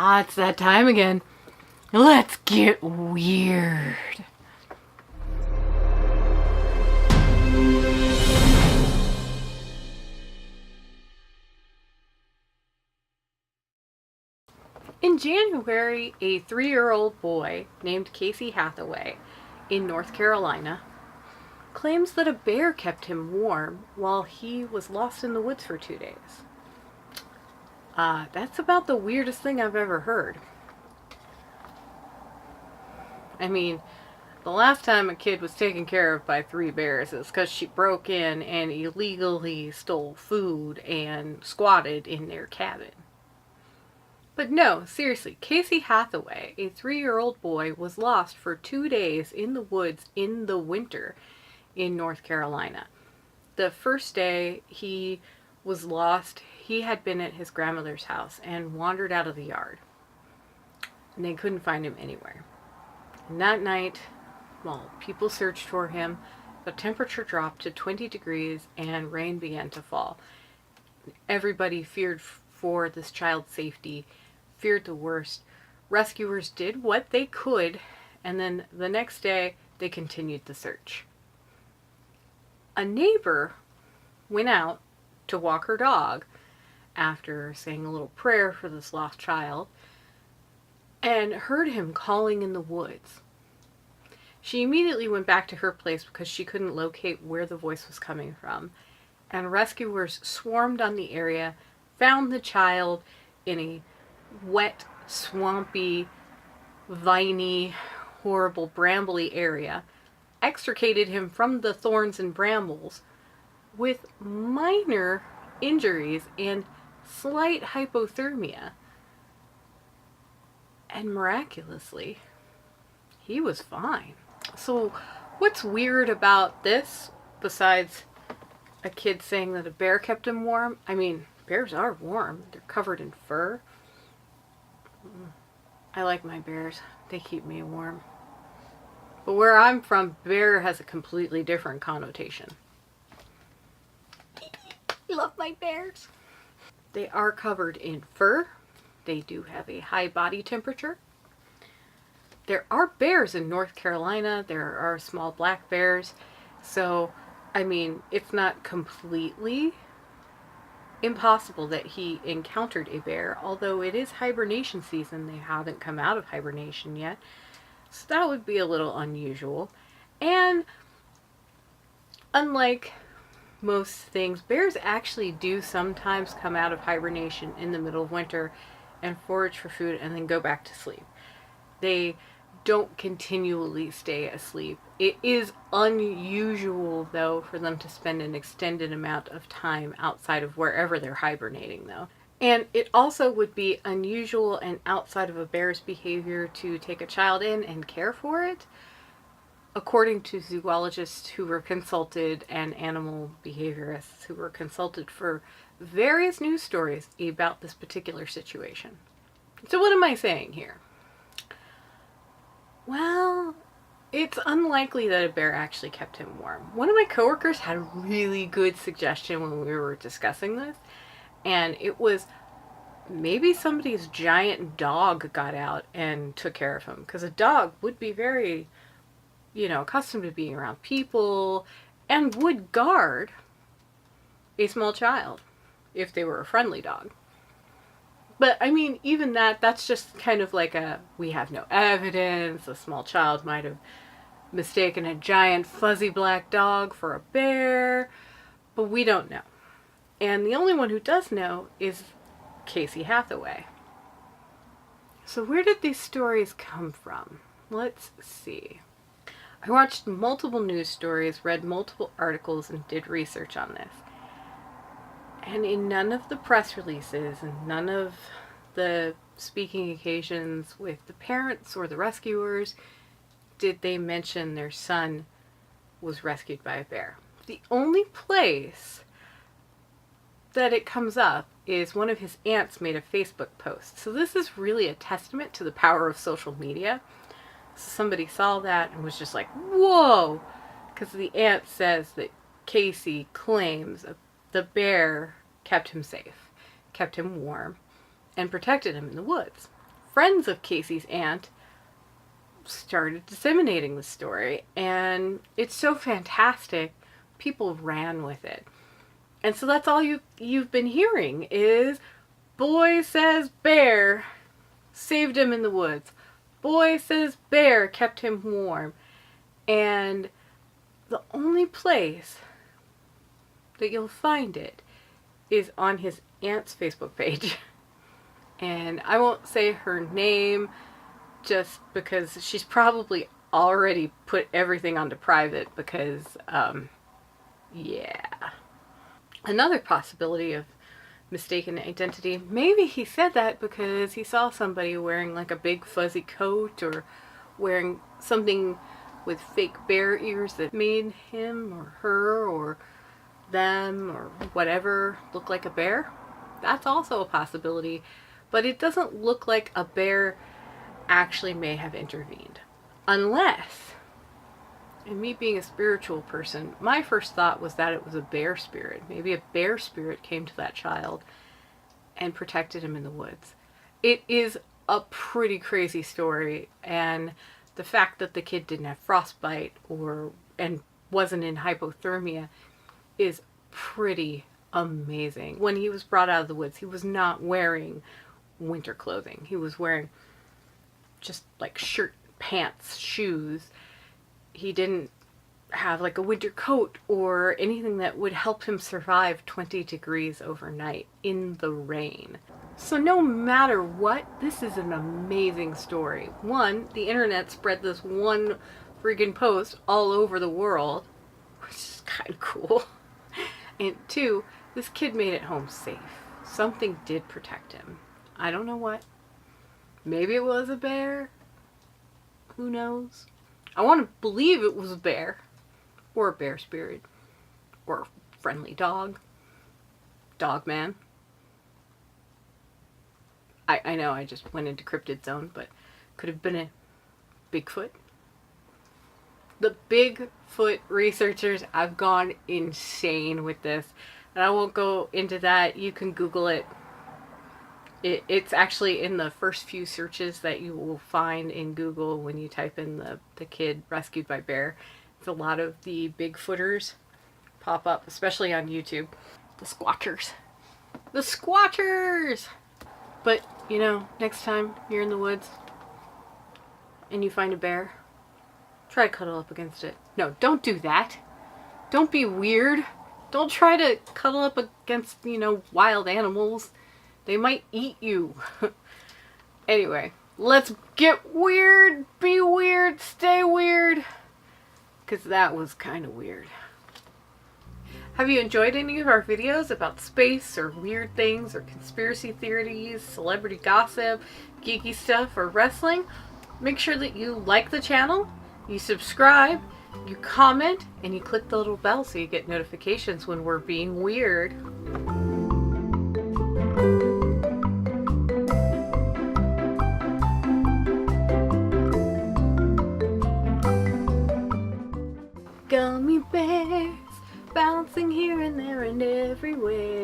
Ah, it's that time again. Let's get weird. In January, a 3-year-old boy named Casey Hathaway in North Carolina claims that a bear kept him warm while he was lost in the woods for 2 days. That's about the weirdest thing I've ever heard. I mean, the last time a kid was taken care of by 3 bears is because she broke in and illegally stole food and squatted in their cabin. But no, seriously, Casey Hathaway, a 3-year-old boy, was lost for 2 days in the woods in the winter in North Carolina. The first day he was lost, he had been at his grandmother's house and wandered out of the yard. And they couldn't find him anywhere. And that night, while people searched for him, the temperature dropped to 20 degrees and rain began to fall. Everybody feared for this child's safety, feared the worst. Rescuers did what they could, and then the next day they continued the search. A neighbor went out to walk her dog after saying a little prayer for this lost child and heard him calling in the woods. She immediately went back to her place because she couldn't locate where the voice was coming from, and rescuers swarmed on the area, found the child in a wet, swampy, viney, horrible, brambly area, extricated him from the thorns and brambles with minor injuries and slight hypothermia. And miraculously, he was fine. So what's weird about this, besides a kid saying that a bear kept him warm? I mean, bears are warm. They're covered in fur. I like my bears. They keep me warm. But where I'm from, bear has a completely different connotation. I love my bears. They are covered in fur. They do have a high body temperature. There are bears in North Carolina. There are small black bears. So, I mean, it's not completely impossible that he encountered a bear, although it is hibernation season. They haven't come out of hibernation yet. So that would be a little unusual. And unlike most things, bears actually do sometimes come out of hibernation in the middle of winter and forage for food and then go back to sleep. They don't continually stay asleep. It is unusual, though, for them to spend an extended amount of time outside of wherever they're hibernating, though. And it also would be unusual and outside of a bear's behavior to take a child in and care for it, according to zoologists who were consulted and animal behaviorists who were consulted for various news stories about this particular situation. So what am I saying here? Well, it's unlikely that a bear actually kept him warm. One of my coworkers had a really good suggestion when we were discussing this, and it was maybe somebody's giant dog got out and took care of him, because a dog would be very, accustomed to being around people and would guard a small child if they were a friendly dog. But, I mean, even that's just kind of like we have no evidence. A small child might have mistaken a giant fuzzy black dog for a bear, but we don't know. And the only one who does know is Casey Hathaway. So where did these stories come from? Let's see. I watched multiple news stories, read multiple articles, and did research on this. And in none of the press releases and none of the speaking occasions with the parents or the rescuers did they mention their son was rescued by a bear. The only place that it comes up is one of his aunts made a Facebook post. So this is really a testament to the power of social media. So somebody saw that and was just like, whoa! Because the aunt says that Casey claims the bear kept him safe, kept him warm, and protected him in the woods. friends of Casey's aunt started disseminating the story, and it's so fantastic, people ran with it. And so that's all you've been hearing is, boy says bear saved him in the woods. Boy says bear kept him warm. And the only place that you'll find it is on his aunt's Facebook page. And I won't say her name just because she's probably already put everything onto private because, yeah. Another possibility of mistaken identity, maybe he said that because he saw somebody wearing like a big fuzzy coat or wearing something with fake bear ears that made him or her or them or whatever look like a bear. That's also a possibility, but it doesn't look like a bear actually may have intervened. Unless, and me being a spiritual person, my first thought was that it was a bear spirit. Maybe a bear spirit came to that child and protected him in the woods. It is a pretty crazy story, and the fact that the kid didn't have frostbite and wasn't in hypothermia is pretty amazing. When he was brought out of the woods, he was not wearing winter clothing. He was wearing just like shirt, pants, shoes. He didn't have like a winter coat or anything that would help him survive 20 degrees overnight in the rain. So no matter what, this is an amazing story. One, the internet spread this one freaking post all over the world, which is kind of cool. And two, this kid made it home safe. Something did protect him. I don't know what. Maybe it was a bear. Who knows? I want to believe it was a bear. Or a bear spirit. Or a friendly dog. Dog man. I know I just went into cryptid zone, but could have been a Bigfoot. The Bigfoot researchers have gone insane with this. And I won't go into that. You can Google it. It's actually in the first few searches that you will find in Google when you type in the kid rescued by bear. It's a lot of the Bigfooters pop up, especially on YouTube. The squatchers. The squatchers! But, you know, next time you're in the woods and you find a bear, try to cuddle up against it. No, don't do that. Don't be weird. Don't try to cuddle up against, you know, wild animals. They might eat you. Anyway, let's get weird, be weird, stay weird. Because that was kind of weird. Have you enjoyed any of our videos about space or weird things or conspiracy theories, celebrity gossip, geeky stuff, or wrestling? Make sure that you like the channel, you subscribe, you comment, and you click the little bell so you get notifications when we're being weird. Gummy bears bouncing here and there and everywhere.